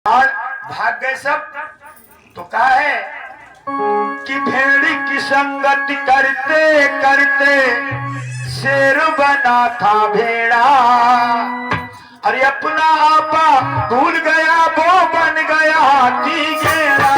और भाग गए सब। तो कहा है कि भेड़ी की संगत करते करते शेर बना था भेड़ा। अरे अपना आपा भूल गया वो बन गया हाथी घेरा।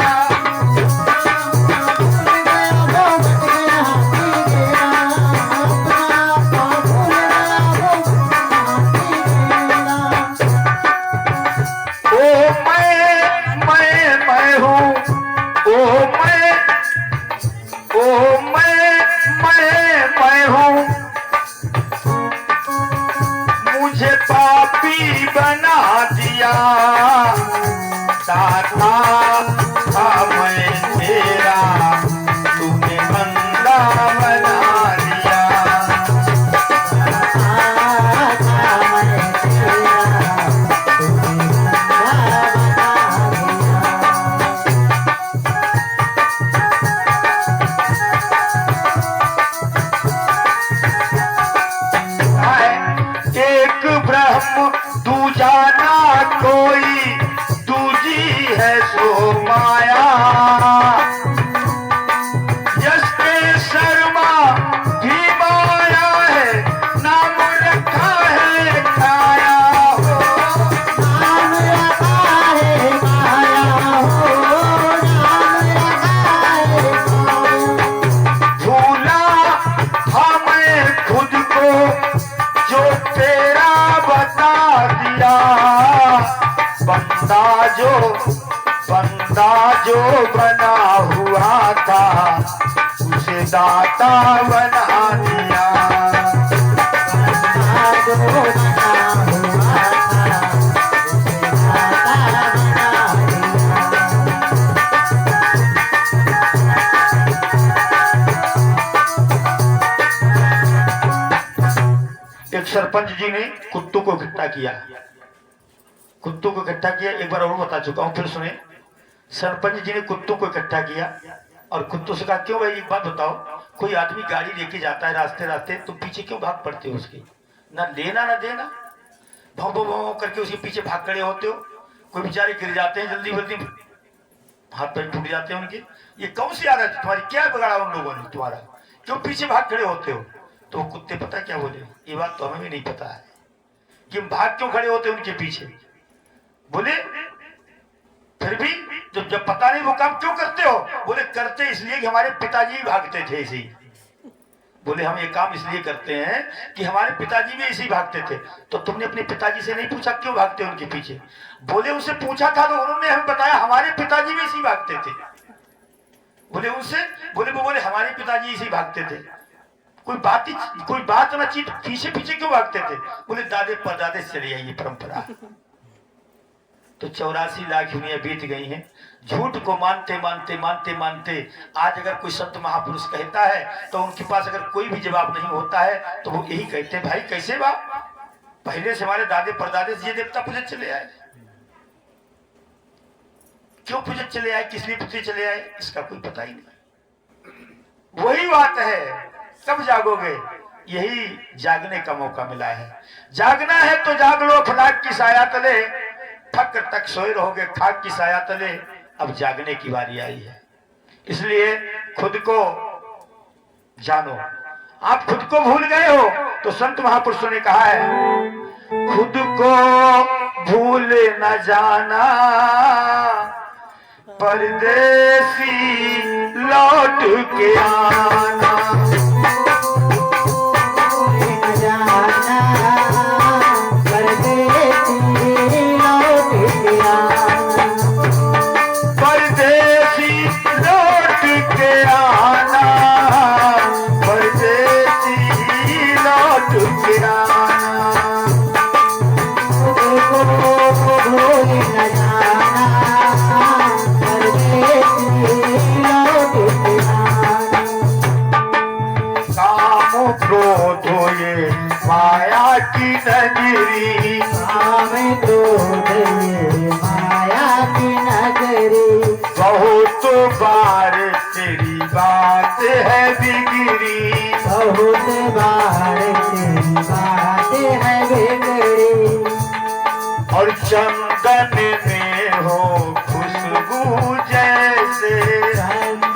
मैं हूँ मुझे पापी बना दिया दाता था मैं तेरा तूने बंदा बना दिया। दूजा ना कोई दूजी है सो माया। जिसके शर्मा भी माया है नाम रखा है काया हो। नाम रखा है काया हो, नाम रखा है। भूला था मैं खुद को जो तेरा बता दिया। बंदा जो बना हुआ था उसे दाता बना दिया। बंदा जो बना हुआ था उसे दाता बना दिया। एक सरपंच जी ने कुत्तों को इकट्ठा किया। कुत्तों को इकट्ठा किया, एक बार और बता चुका हूं, फिर सुने। सरपंच जी ने कुत्तों को इकट्ठा किया और कुत्तों से कहा, क्यों भाई एक बात बताओ, कोई आदमी गाड़ी लेके जाता है रास्ते रास्ते तो पीछे क्यों भाग पड़ते हो उसके? ना लेना ना देना, भाव भाव भाव करके उसके पीछे भाग खड़े होते हो। कोई बेचारे गिर जाते हैं जल्दी जल्दी, हाथ पैर टूट जाते हैं उनके। ये कौन सी आदत तुम्हारी, क्या बिगाड़ा उन लोगों ने तुम्हारा, क्यों पीछे भाग खड़े होते हो? तो कुत्ते पता क्या बोले, ये बात तो हमें भी नहीं पता है कि हम भाग क्यों खड़े होते उनके पीछे। बोले फिर भी जब पता नहीं वो काम क्यों करते हो? बोले करते इसलिए कि हमारे पिताजी भागते थे ऐसे ही। बोले हम ये काम इसलिए करते हैं कि हमारे पिताजी भी ऐसे ही भागते थे। तो तुमने अपने पिताजी से नहीं पूछा क्यों भागते उनके पीछे? बोले उनसे पूछा था तो उन्होंने हमें बताया हमारे पिताजी भी ऐसे ही भागते थे। बोले उनसे, बोले हमारे पिताजी ऐसे ही भागते थे। कोई बात ना चीज पीछे पीछे क्यों भागते थे? बोले दादे परदादे से चली आई ये परंपरा। तो 84 लाख दुनिया बीत गई हैं झूठ को मानते मानते मानते मानते। आज अगर कोई संत महापुरुष कहता है तो उनके पास अगर कोई भी जवाब नहीं होता है तो वो यही कहते हैं, भाई कैसे बाप, पहले से हमारे दादे परदादे ये देवता पूजे चले आए, क्यों पूजे चले आए, किस लिए पूजे चले आए, इसका कोई पता ही नहीं। वही बात है, कब जागोगे? यही जागने का मौका मिला है। जागना है तो जाग लो, फलाक की साया तले फक्र तक सोए रहोगे खाक की साया तले। अब जागने की बारी आई है, इसलिए खुद को जानो। आप खुद को भूल गए हो तो संत महापुरुषों ने कहा है, खुद को भूल न जाना परदेसी लौट के आना।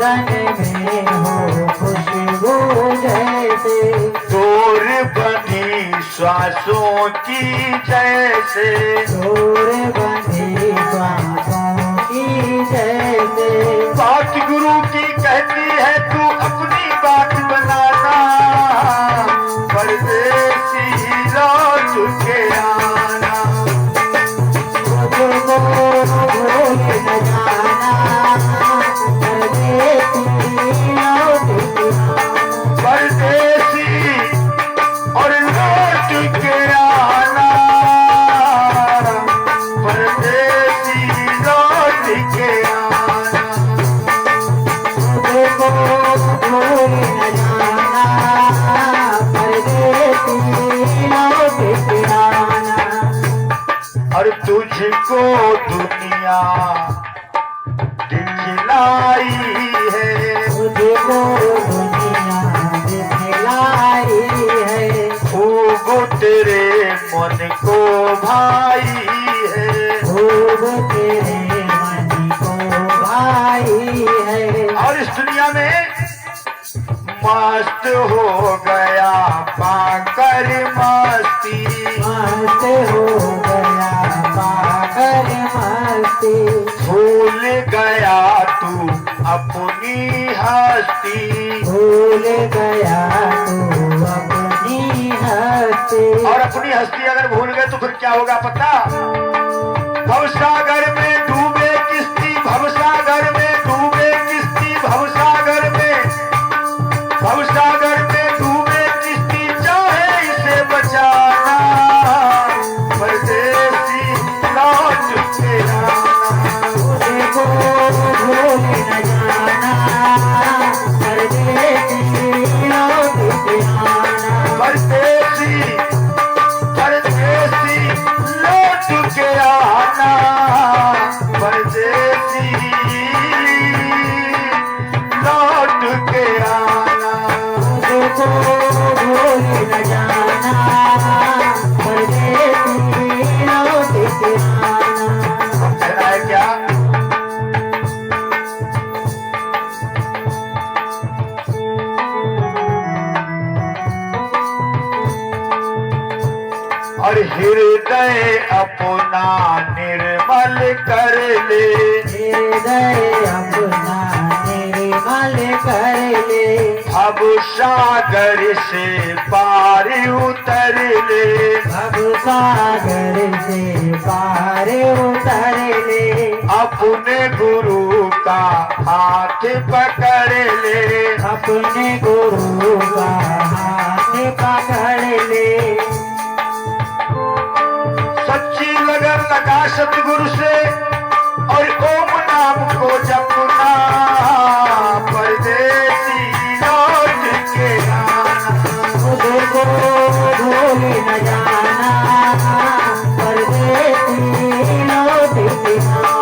गगन में हो खुशबू जैसे, दूर बंधी श्वासों की जैसे, दूर बंधी श्वासों की जैसे। बात गुरु की कहती है तू अपनी बात बनाना, परदेसी लौट के आना। मुझको भूल न जाना, परदेसी लौट के आना। परदेसी और लौट के आना, परदेसी लौट के आना। मुझको भूल न जाना, परदेसी लौट के आना। और तुझको दुनिया दिखलाई है, मुझको दुनिया दिखलाई है, खूब तेरे मन को भाई है, खूब तेरे मन को भाई है। और इस दुनिया में मस्त हो गया पाकर मस्ती, मस्त हो गया पाकर मस्ती, भूल गया तू अपनी हस्ती, भूल गया तू अपनी हस्ती। और अपनी हस्ती अगर भूल गए तो फिर क्या होगा पता? भवसागर में डूबे किश्ती, भवसागर में डूबे किश्ती, भवसागर में, भवसागर में डूबे किश्ती, चाहे इसे बचाना, परदेसी लौट के आना। मुझको भूल न जाना, परदेसी लौट के आना। परदेसी, परदेसी लौट के आना, परदेसी लौट के आना। मुझको भूल न जाना, परदेसी लौट के आना। समझना है क्या? और हृदय अपना निर्मल कर ले, हृदय अपना निर्मल कर ले, अब सागर से पार उतर ले, अब सागर से पार उतर ले, अपने गुरु का हाथ पकड़ ले, अपने गुरु का हाथ पकड़ ले। सच्ची लगन लगा सतगुरु से और ओम नाम को जपना, परदेसी लौट के आना। मुझको भूल न जाना, परदेसी लौट के आना।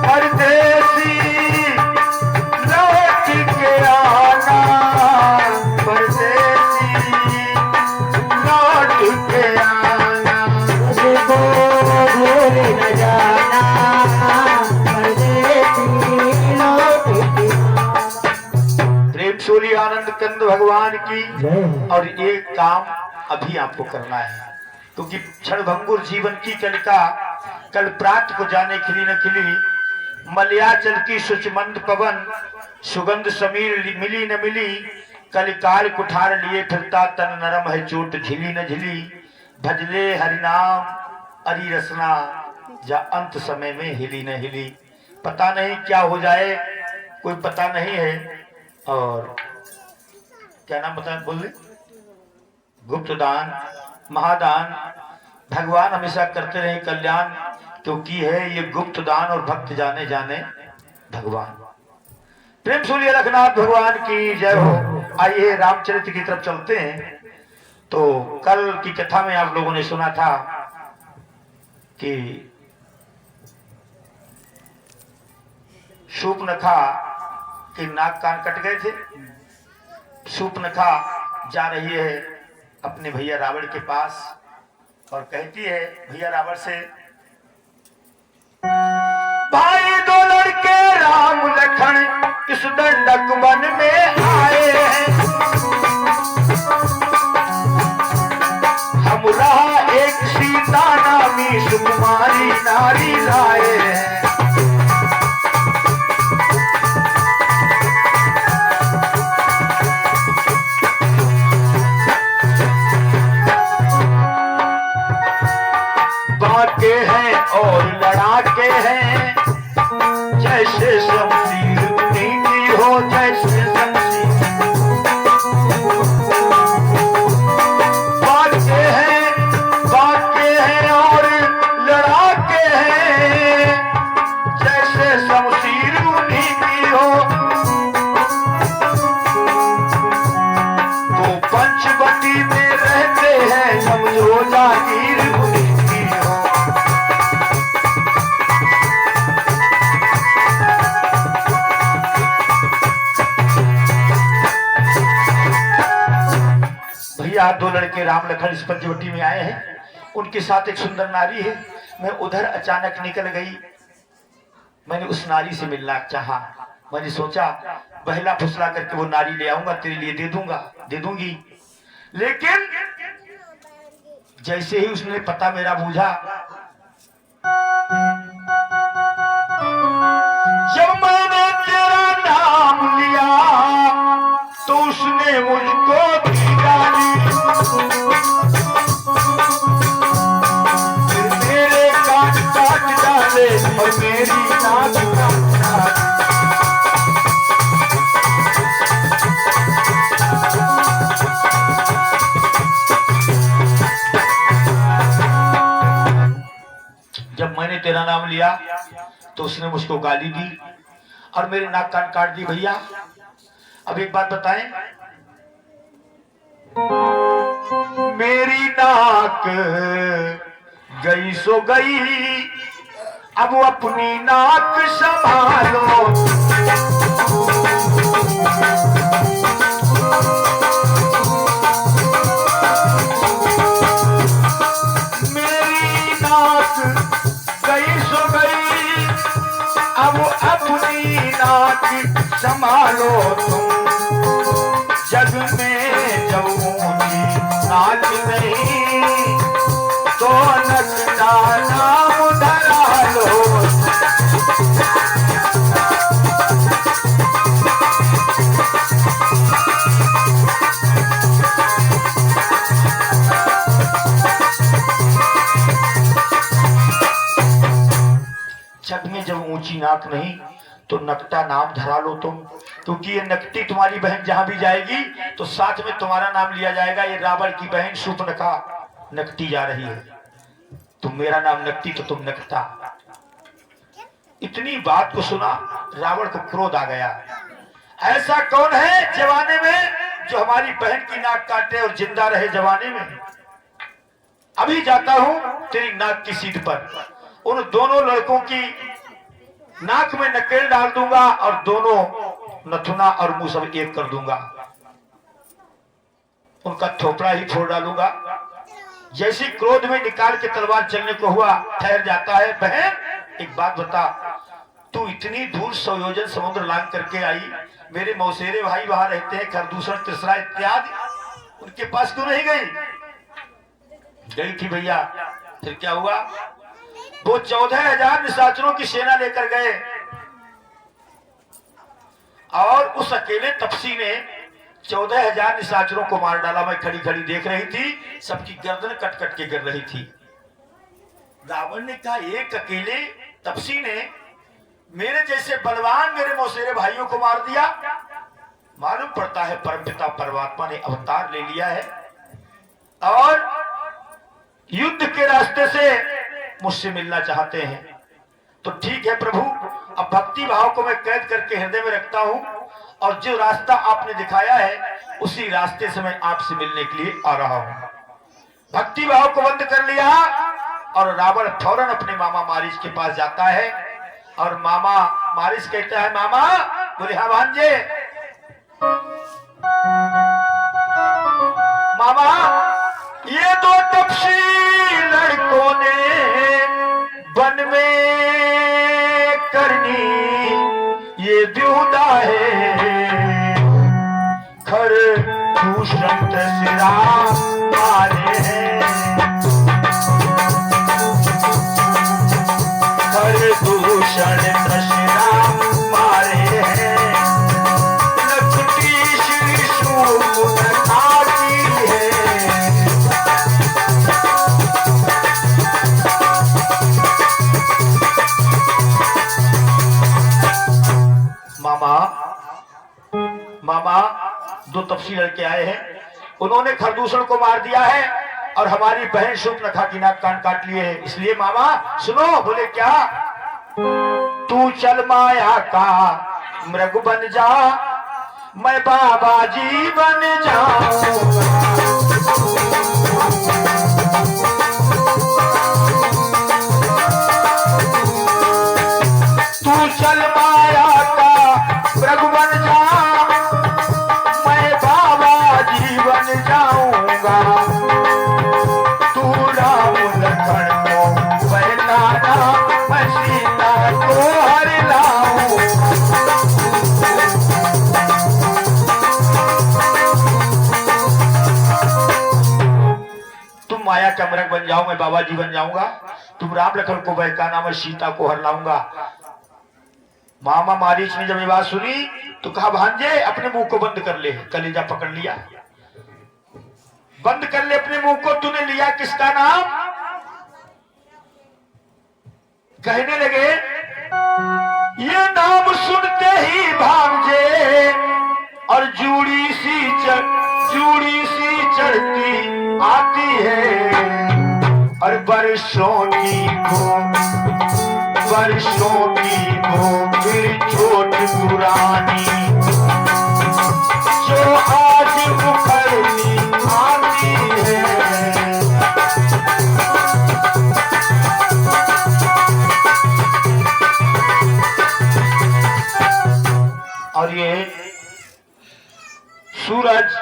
परदेसी लौट के आना, परदेसी लौट के आना। मुझको भूल न जाना, परदेसी लौट के आना। प्रेम सूर्य आनंद कंद भगवान की। जय हो। और ये काम अभी आपको करना है, क्योंकि क्षणभंगुर जीवन की कलिका कल प्रात को जाने खिली न खिली, मलयाचल की सुचमंद पवन, सुगंध समीर मिली न मिली, कलिकाल कुठार लिए फिरता तन नरम है चोट झिली न झिली, भजले हरिनाम अरि रसना, जा अंत समय में हिली न हिली। पता नहीं क्या हो जाए, कोई पता नहीं है। और क्या नाम बता बोल रहे? गुप्त दान, महादान भगवान हमेशा करते रहे कल्याण, क्योंकि है ये गुप्त दान और भक्त जाने जाने भगवान। प्रेम सूर्य लखनाथ भगवान की जय हो। आइए रामचरित्र की तरफ चलते हैं। तो कल की कथा में आप लोगों ने सुना था कि शूर्पणखा के नाक कान कट गए थे। शूर्पणखा जा रही है अपने भैया रावण के पास और कहती है भैया रावण से, भाई दो लड़के उस दंडक वन में आए हैं। हम रहा एक सीता नामी सुकुमारी नारी लाए हैं। बाके हैं और लड़ाके हैं, जैसे शमशीर नीति हो, जैसे शमशीर। बाके हैं और लड़ाके हैं, जैसे शमशीर नीति हो। तो पंचवटी में रहते हैं, समझो जागीर मुनि की हो। भैया दो लड़के राम लखन इस पंचवटी में आए हैं, उनके साथ एक सुंदर नारी है। मैं उधर अचानक निकल गई, मैंने उस नारी से मिलना चाहा। मैंने सोचा बहला फुसला करके वो नारी ले आऊंगा, तेरे लिए दे दूंगी। लेकिन जैसे ही उसने पता मेरा बूझा, जब मैंने तेरा नाम लिया तो उसने मुझको भी गाली। फिर मेरे कान काट डाले और मेरी नाक काट डाले। जब मैंने तेरा नाम लिया तो उसने मुझको गाली दी और मेरे नाक कान काट दी। भैया अब एक बात बताएं, मेरी नाक गई सो गई, अब अपनी नाक संभालो। मेरी नाक गई सो गई, अब अपनी नाक संभालो तुम। जग में जब ऊंची नाक नहीं तो नकटा नाम धरा लो। जग में जब ऊंची नाक नहीं तो नकटा नाम धरा लो तुम, क्योंकि ये नकटी तुम्हारी बहन जहां भी जाएगी तो साथ में तुम्हारा नाम लिया जाएगा। ये रावण की बहन शूर्पणखा नकटी जा रही है, तुम मेरा नाम नकटी तो तुम नकटा। इतनी बात को सुना रावण को क्रोध आ गया। ऐसा कौन है जवाने में जो हमारी बहन की नाक काटे और जिंदा रहे जवाने में? अभी जाता हूं तेरी नाक की सीध पर, उन दोनों लड़कों की नाक में नकेल डाल दूंगा और दोनों नथुना और मुंह सब एक कर दूंगा, उनका थोपड़ा ही फोड़ डालूंगा। जैसी क्रोध में निकाल के तलवार चलने को हुआ, ठहर जाता है। बहन एक बात बता, तू इतनी दूर 100 योजन समुद्र लांग करके आई, मेरे मौसेरे भाई वहां रहते हैं, खरदूषण तिसरा इत्यादि, उनके पास क्यों नहीं गई? गई थी भैया। फिर क्या हुआ? वो 14,000 निशाचरों की सेना लेकर गए और उस अकेले तपसी ने 14,000 निशाचरों को मार डाला। मैं खड़ी खड़ी देख रही थी, सबकी गर्दन कट कट के गिर रही थी। रावण ने कहा एक अकेले तपसी ने मेरे जैसे बलवान मेरे मौसेरे भाइयों को मार दिया। मालूम पड़ता है परमपिता परमात्मा ने अवतार ले लिया है और युद्ध के रास्ते से मुझसे मिलना चाहते हैं। तो ठीक है प्रभु, अब भक्ति भाव को मैं कैद करके हृदय में रखता हूं और जो रास्ता आपने दिखाया है उसी रास्ते से मैं आपसे मिलने के लिए आ रहा हूं। भक्ति भाव को बंद कर लिया और रावण फौरन अपने मामा मारिच के पास जाता है और मामा मारिच कहता है, मामा। बोले हाँ भांजे। मामा ये दो तपसी लड़कों ने वन में करनी ये ब्यूदा है खर दूषण सिरा मारे हैं खर दूषण सिरा मारे हैं लखटी श्री सून आती है मामा मामा दो तपसी लड़के आए हैं उन्होंने खरदूषण को मार दिया है और हमारी बहन शूर्पणखा की नाक कान काट लिए है इसलिए मामा सुनो बोले क्या तू चल माया का मृग बन जा मैं बाबा जी बन जाऊं तू चल माया का मृग बन जा मैं बाबा जी बन जाऊंगा तू राम लखन को बहलाना मैं सीता को हर लाऊं तुम माया का मृग बन जाओ मैं बाबा जी बन जाऊंगा तुम राम लखन को बहकाना मैं सीता को हर लाऊंगा मामा मारीच ने जब ये बात सुनी तो कहा भांजे अपने मुंह को बंद कर ले कलेजा पकड़ लिया बंद कर ले अपने मुंह को तूने लिया किसका नाम कहने लगे ये नाम सुनते ही भांजे और जूड़ी सी चढ़ती आती है और वर्षों की फिर छोट पुरानी जो आज उखड़नी आती है और ये सूरज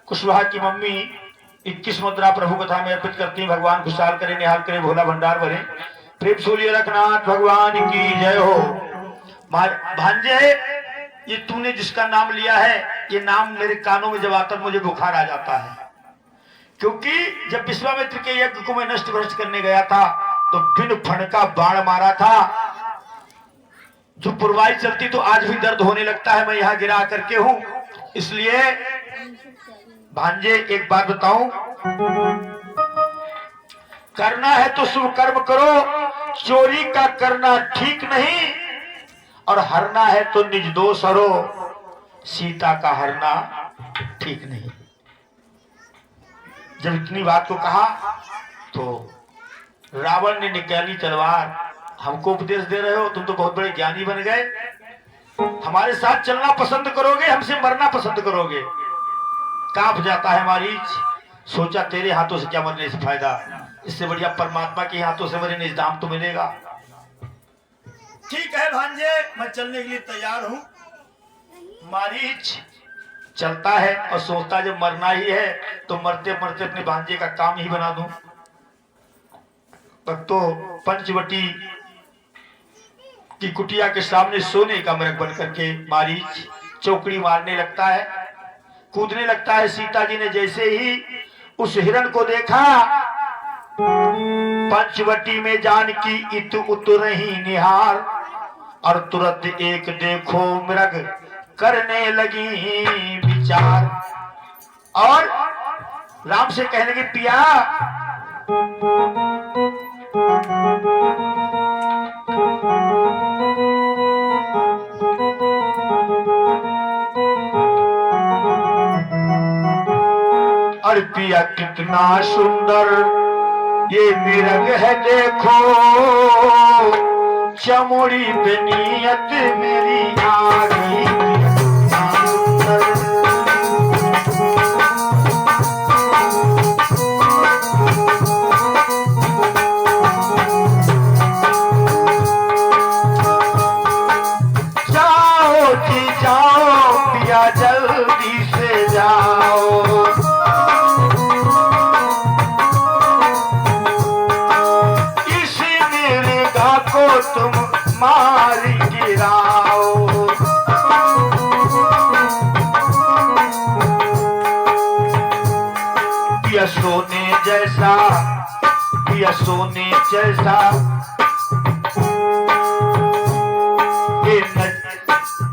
कुशवाहा की मम्मी 21 मुद्रा प्रभु कथा में अर्पित करती है भगवान खुशहाल करे निहाल करे भोला भंडार भरे प्रेम सूर्य रखनाथ भगवान की जय हो भांजे ये तूने जिसका नाम लिया है ये नाम मेरे कानों में जब आता मुझे बुखार आ जाता है क्योंकि जब विश्वामित्र के यज्ञ को मैं नष्ट भ्रष्ट करने गया था तो बिन फण का बाण मारा था जो पुरवाई चलती तो आज भी दर्द होने लगता है मैं यहाँ गिरा करके हूं इसलिए भांजे एक बात बताऊं करना है तो शुभ कर्म करो चोरी का करना ठीक नहीं और हरना है तो निज दोष हरो सीता का हरना ठीक नहीं जब इतनी बात को कहा तो रावण ने निकाली तलवार हमको उपदेश दे रहे हो तुम तो बहुत बड़े ज्ञानी बन गए हमारे साथ चलना पसंद करोगे हमसे मरना पसंद करोगे कांप जाता है मारीच सोचा तेरे हाथों से क्या मरने से फायदा इससे बढ़िया परमात्मा के हाथों से मेरे निजाम तो मिलेगा ठीक है भांजे मैं चलने के लिए तैयार हूं मारीच चलता है और सोचता जब मरना ही है तो मरते मरते अपने भांजे का काम ही बना दूं तो पंचवटी की कुटिया के सामने सोने का मृग बन करके मारीच चौकड़ी मारने लगता है कूदने लगता है सीता जी ने जैसे ही उस हिरण को देखा पंचवटी में जानकी इत उतरही निहार और तुरंत एक देखो मृग करने लगी विचार और राम से कहने लगी पिया और पिया कितना सुंदर ये मृग है देखो चमड़ी पे नियत मेरी आ गई जाओ जी जाओ पिया जल्दी से जाओ तुम मार गिराओ सोने जैसा, ये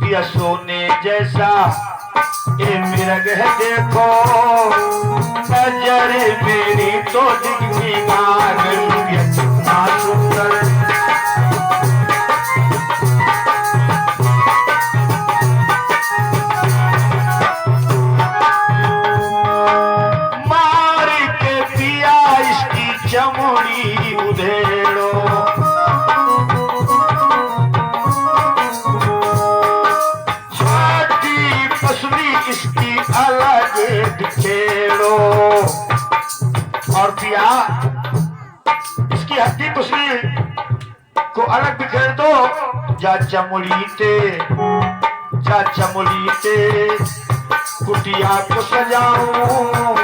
पिया सोने जैसा, ये मिरग है देखो, नजर मेरी तो दिखा गई इतना सुंदर। मार के पिया इसकी चमड़ी उधेड़ो, छाती पसली इसकी अलग बिखेड़ो। और पिया इसकी हड्डी पसली को अलग बिखेर दो। जा चमड़ी ते कुटिया को सजाऊं,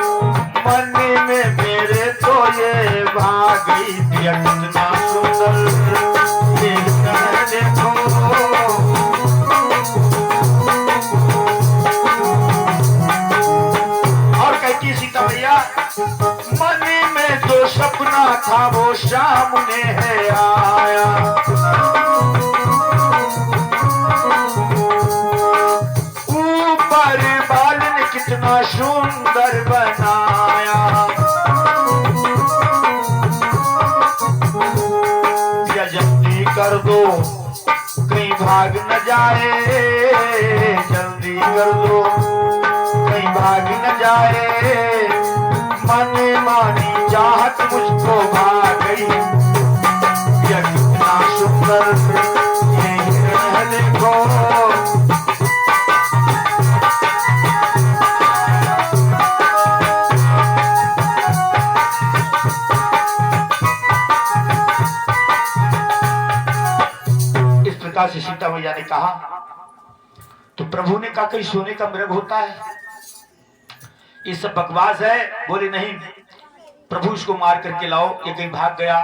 मन में मेरे तो ये भागी दिया कितना सुंदर देखो। और कहती सीता मैया, मन में जो सपना था वो सामने है आया, ऊपर बाल ने कितना सुंदर बनाया। या जल्दी कर दो कहीं भाग न जाए, जल्दी कर दो कहीं भाग न जाए, मन मानी चाहत मुझको भाग गई। यह कितना सुंदर ये हिरण है देखो। इस प्रकार से सीता मैया ने कहा तो प्रभु ने कहा कहीं सोने का मृग होता है, ये सब बकवास है। बोले नहीं प्रभु इसको मार करके लाओ, ये कहीं भाग गया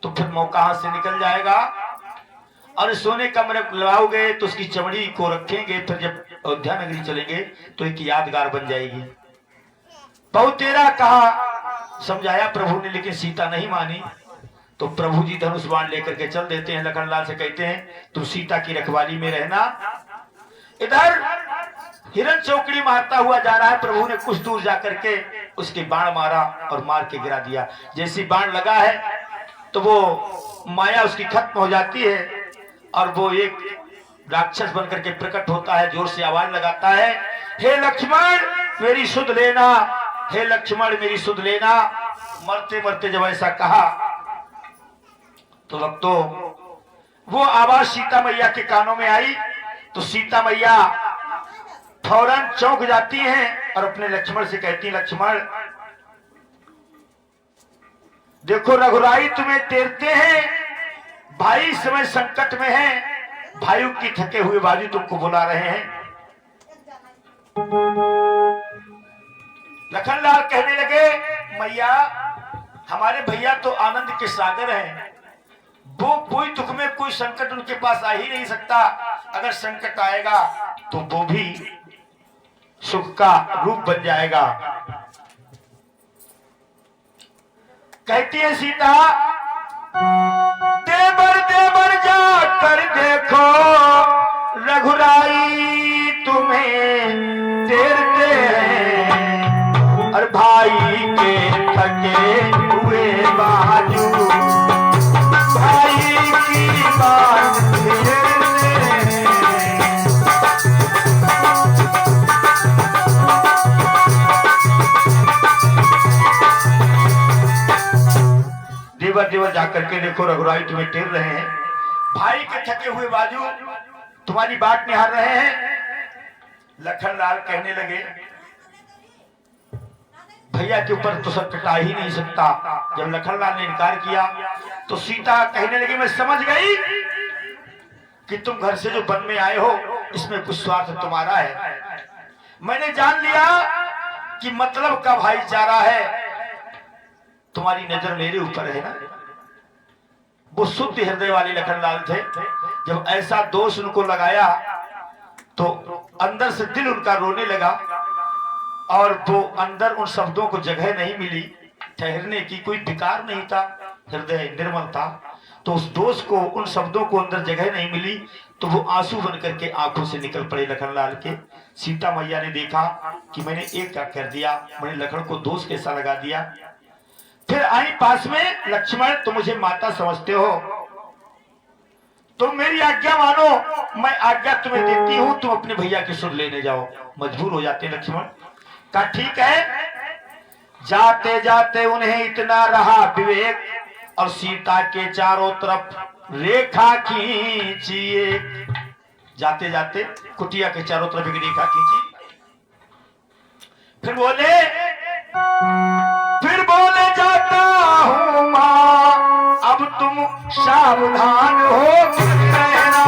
तो फिर मौका हाथ से निकल जाएगा। और सोने का मृग लाओगे तो उसकी चमड़ी को रखेंगे, फिर जब अयोध्या नगरी चलेंगे तो एक यादगार बन जाएगी। बहुत तेरा कहा समझाया प्रभु ने, लेकिन सीता नहीं मानी। तो प्रभु जी धनुष बाण लेकर के चल देते हैं। लखनलाल से कहते हैं तुम सीता की रखवाली में रहना। इधर हिरण चौकड़ी मारता हुआ जा रहा है, प्रभु ने कुछ दूर जाकर के उसके बाण मारा और मार के गिरा दिया। जैसी बाण लगा है तो वो माया उसकी खत्म हो जाती है और वो एक राक्षस बनकर के प्रकट होता है, जोर से आवाज लगाता है, हे लक्ष्मण मेरी सुध लेना, हे लक्ष्मण मेरी सुध लेना। मरते मरते जब ऐसा कहा तो भक्तों वो आवाज सीता मैया के कानों में आई तो सीता मैया फौरन चौंक जाती हैं और अपने लक्ष्मण से कहती, लक्ष्मण देखो रघुराई तुम्हें तेरते हैं, भाई इस समय संकट में है, भाइयों की थके हुए बाजू तुमको बुला रहे हैं। लखनलाल कहने लगे, मैया हमारे भैया तो आनंद के सागर हैं, वो कोई दुख में कोई संकट उनके पास आ ही नहीं सकता। अगर संकट आएगा तो वो भी सुख का रूप बन जाएगा। कहती है सीता, देवर देवर जाकर देखो रघुराई तुम्हें तेरते हैं, और भाई के थके हुए बाजू भाई की बात देवर देवर जाकर के देखो रघुराई तुम्हें टेर रहे हैं, भाई के थके हुए बाजू तुम्हारी बात निहार रहे हैं। लखनलाल कहने लगे, भैया के ऊपर तो संकट आ ही नहीं सकता। जब लखनलाल ने इनकार किया तो सीता कहने लगी, मैं समझ गई कि तुम घर से जो वन में आए हो इसमें कुछ स्वार्थ तुम्हारा है। मैंने जान लिया कि मतलब का भाईचारा है, तुम्हारी नजर मेरे ऊपर है ना। वो शुद्ध हृदय वाले लखनलाल थे। जब ऐसा दोष उनको लगाया तो अंदर से दिल उनका रोने लगा और वो अंदर उन शब्दों को जगह नहीं मिली, ठहरने की कोई विकार नहीं था। हृदय निर्मल था, तो उस दोष को, उन शब्दों को अंदर जगह नहीं मिली, तो वो आंसू बन करके आंखों से निकल पड़े लखनलाल के। सीता मैया ने देखा कि मैंने एक क्या कर दिया, मैंने लखन को दोष कैसा लगा दिया। फिर आई पास में, लक्ष्मण तुम मुझे माता समझते हो, तुम मेरी आज्ञा मानो, मैं आज्ञा तुम्हें देती हूं, तुम अपने भैया की सुन लेने जाओ। मजबूर हो जाते लक्ष्मण। कहा ठीक है। जाते जाते उन्हें इतना रहा विवेक, और सीता के चारों तरफ रेखा खींचिए। जाते जाते कुटिया के चारों तरफ एक रेखा खींची। फिर बोले जाता हूं मां, अब तुम सावधान हो रहना,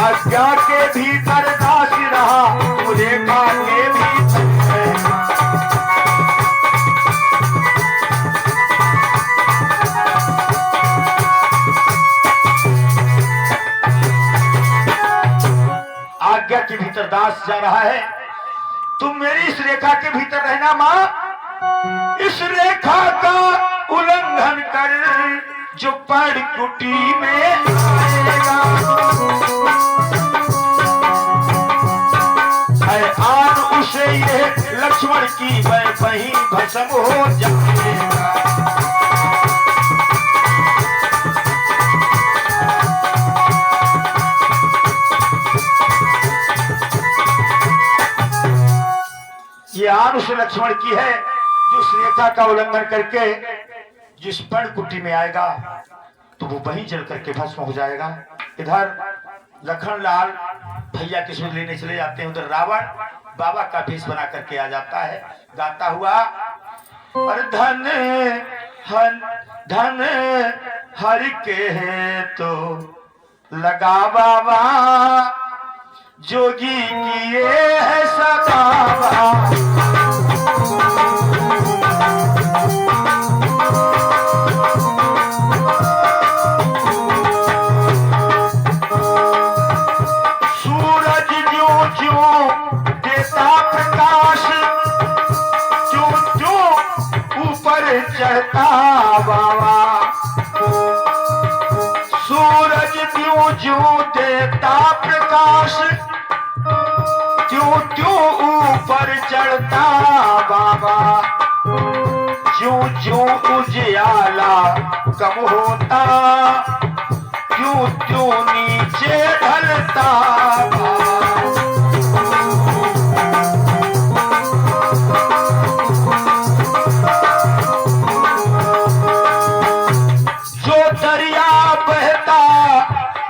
आज्ञा के भीतर दास रहा, तुम रेखा के भीतर रहना। आज्ञा के भीतर दास जा रहा है, तुम मेरी इस रेखा के भीतर रहना मां। इस रेखा का उल्लंघन कर जो पड़ कुटी में आएगा, है आन उसे ये लक्ष्मण की वह वहीं भस्म हो जाएगा। ये आन उस लक्ष्मण की है जो उस रेखा का उल्लंघन करके जिस पर्ण कुटी में आएगा, तो वो वहीं जल करके भस्म हो जाएगा। इधर लखनलाल भैया की सुध लेने चले जाते हैं, उधर रावण बाबा का भेष बना करके आ जाता है, गाता हुआ, और धन हर के है तो लगा बाबा, जोगी किए है सदाबा। सूरज ज्यों ज्यों देता प्रकाश, ज्यों ज्यों ऊपर चढ़ता बाबा। सूरज ज्यों ज्यों देता प्रकाश, त्यों ऊपर चढ़ता बाबा। ज्यों ज्यों उजियाला कम होता, त्यों त्यों नीचे ढलता बाबा। जो दरिया बहता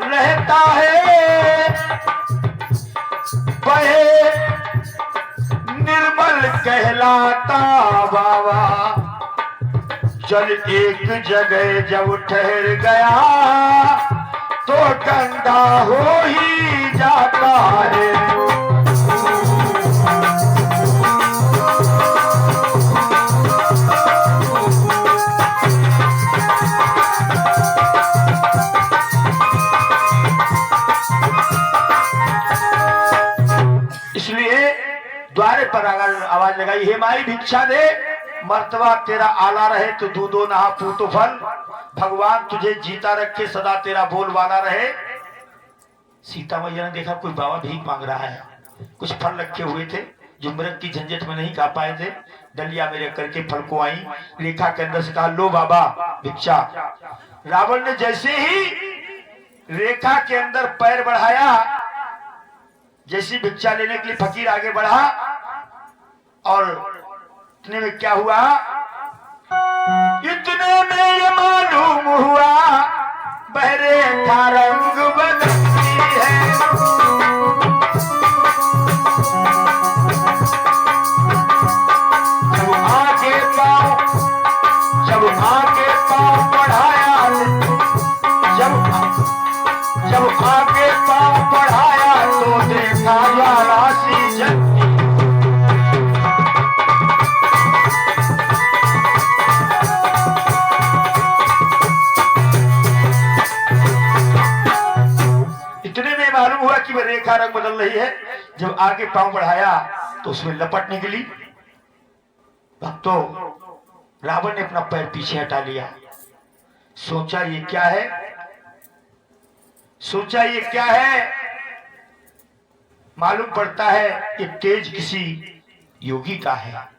रहता है, बहे निर्मल कहलाता बाबा। जल एक जगह जब ठहर गया, तो गंदा हो ही जाता है। इसलिए द्वारे पर अगर आवाज लगाई, हे माई भिक्षा दे, मर्तबा तेरा आला रहे तो दूधो नहा पूतो फल। भगवान तुझे जीता रखे, सदा तेरा बोल वाला रहे। सीता मैया ने देखा कोई बाबा भीख मांग रहा है, कुछ फल रखे हुए थे जो मृग की झंझट में नहीं खा पाए थे, डलिया में रख करके फल को आई, रेखा के अंदर से कहा लो बाबा भिक्षा। रावण ने जैसे ही रेखा के अंदर पैर बढ़ाया, जैसी भिक्षा लेने के लिए फकीर आगे बढ़ा, और इतने में क्या हुआ, इतने में ये मालूम हुआ बहरे का रंग बदलती है। जब आगे पाँव बढ़ाया, जब आगे पाँव बढ़ाया, तो देखा राशि जलती। इतने में मालूम हुआ कि वह रेखा रंग बदल रही है। जब आगे पांव बढ़ाया तो उसमें लपट निकली। भक्तों, रावण ने अपना पैर पीछे हटा लिया। सोचा ये क्या है, सोचा ये क्या है। मालूम पड़ता है ये तेज किसी योगी का है।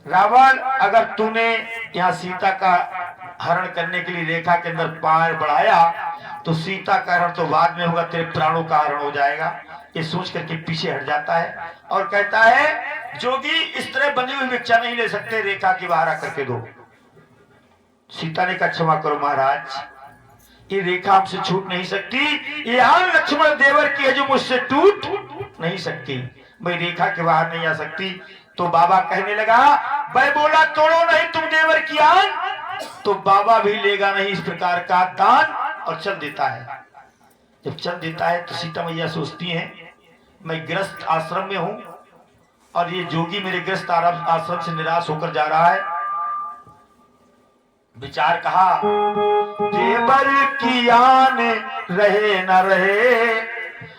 रावण, अगर तूने यहाँ सीता का हरण करने के लिए रेखा के अंदर पैर बढ़ाया तो सीता का हरण तो बाद में होगा, तेरे प्राणों का हरण हो जाएगा। ये सोच करके पीछे हट जाता है और कहता है जोगी इस तरह बंधी हुई भिक्षा नहीं ले सकते, रेखा की बाहर आकर के दो। सीता ने कहा क्षमा करो महाराज, ये रेखा हमसे छूट नहीं सकती, ये आन लक्ष्मण देवर की है जो मुझसे टूट नहीं सकती, मैं रेखा के बाहर नहीं आ सकती। तो बाबा कहने लगा, मैं बोला तोड़ो नहीं तुम देवर की आन, तो बाबा भी लेगा नहीं इस प्रकार का दान, और चल देता है। जब चल देता है तो सीता मैया सोचती हैं मैं गृहस्थ आश्रम में हूं और ये जोगी मेरे गृहस्थ आश्रम से निराश होकर जा रहा है। विचार कहा, देवर की आन रहे न रहे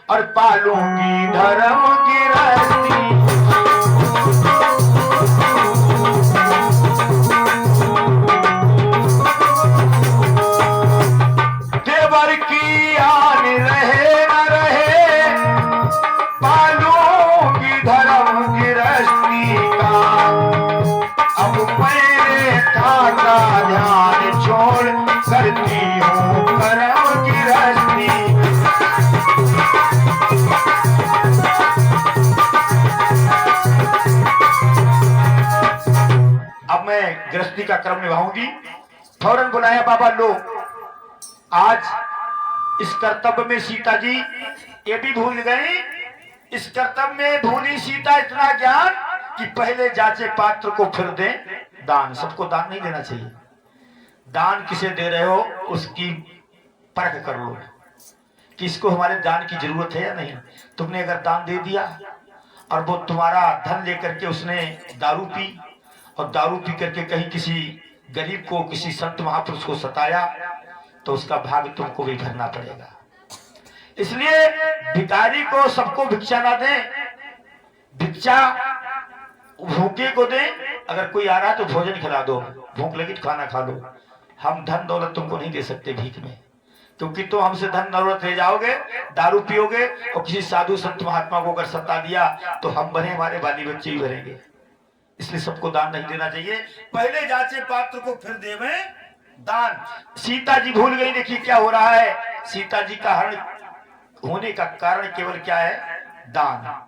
और पालूंगी धर्म गृहस्थी। देवर की आन रहे न रहे पालूंगी धर्म गृहस्थी का। अब मैं रेखा का ध्यान छोड़ करती हूँ कर्म गृहस्थी। अब मैं गृहस्थी का कर्म निभाऊंगी। फौरन बुलाया, बाबा लो, आज इस कर्तव्य में सीता जी ये भी भूल गई। इस कर्तव्य में भूली सीता इतना ज्ञान कि पहले जांचे पात्र को फिर दे दान। सबको दान नहीं देना चाहिए, दान किसे दे रहे हो उसकी परख कर लो कि इसको हमारे दान की जरूरत है या नहीं। तुमने अगर दान दे दिया और वो तुम्हारा धन लेकर के उसने दारू पी और दारू पी करके कहीं किसी गरीब को, किसी संत महापुरुष को सताया, तो उसका भाग तुमको भी भरना पड़ेगा। इसलिए भिखारी को सबको भिक्षा ना दें, भिक्षा भूखे को दें। अगर कोई आ रहा है तो भोजन खिला दो, भूख लगी तो खाना खा लो। हम धन दौलत तुमको नहीं दे सकते भीख में, क्योंकि तो हमसे धन दौलत ले जाओगे, दारू पियोगे और किसी साधु संत महात्मा को अगर सता दिया तो हम बने, हमारे बाली बच्चे ही भरेंगे। इसलिए सबको दान नहीं देना चाहिए, पहले जांचे पात्र को फिर देवे दान। सीता जी भूल गई। देखिए क्या हो रहा है, सीता जी का हरण होने का कारण केवल क्या है, दान।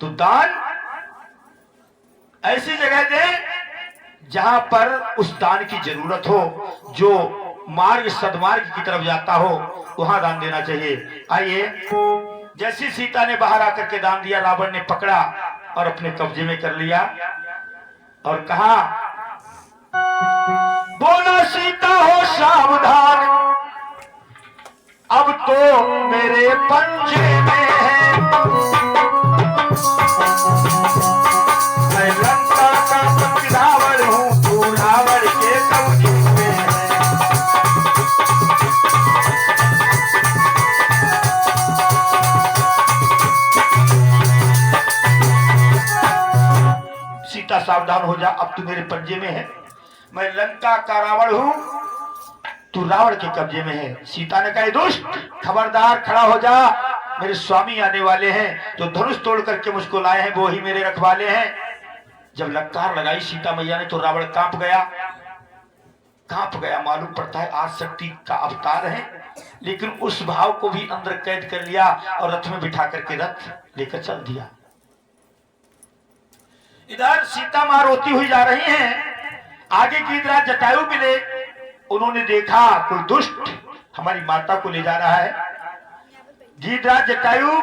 तो दान ऐसी जगह दे जहां पर उस दान की जरूरत हो, जो मार्ग सदमार्ग की तरफ जाता हो, वहां दान देना चाहिए। आइए, जैसी सीता ने बाहर आकर के दान दिया, रावण ने पकड़ा और अपने कब्जे में कर लिया और कहा, बोला सीता हो सावधान, अब तो मेरे पंजे में है, मैं लंका का पति रावण हूँ, तू रावण के कब्जे में है। सीता सावधान हो जा, अब तू मेरे पंजे में है, मैं लंका का रावण हूं, तू रावण के कब्जे में है। सीता ने कहा, दुष्ट खबरदार, खड़ा हो जा, मेरे स्वामी आने वाले हैं, जो धनुष तोड़ करके मुझको लाए हैं वो ही मेरे रखवाले हैं। जब लंकार लगाई सीता मैया ने तो रावण कांप गया। मालूम पड़ता है आज शक्ति का अवतार है, लेकिन उस भाव को भी अंदर कैद कर लिया और रथ में बिठा करके रथ लेकर चल दिया। इधर सीता मां रोती हुई जा रही हैं, आगे गीधराज जटायु मिले, उन्होंने देखा कोई दुष्ट हमारी माता को ले जा रहा है। गीधराज जटायु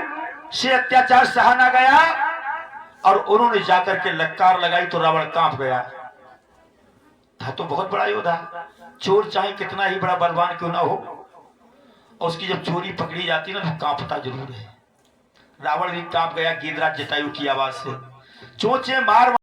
से अत्याचार सहा ना गया और उन्होंने जाकर के ललकार लगाई तो रावण कांप गया। था तो बहुत बड़ा योद्धा, चोर चाहे कितना ही बड़ा बलवान क्यों ना हो, और उसकी जब चोरी पकड़ी जाती ना तो कांपता जरूर है। रावण भी कांप गया गीधराज जटायु की आवाज से, चोंचे मार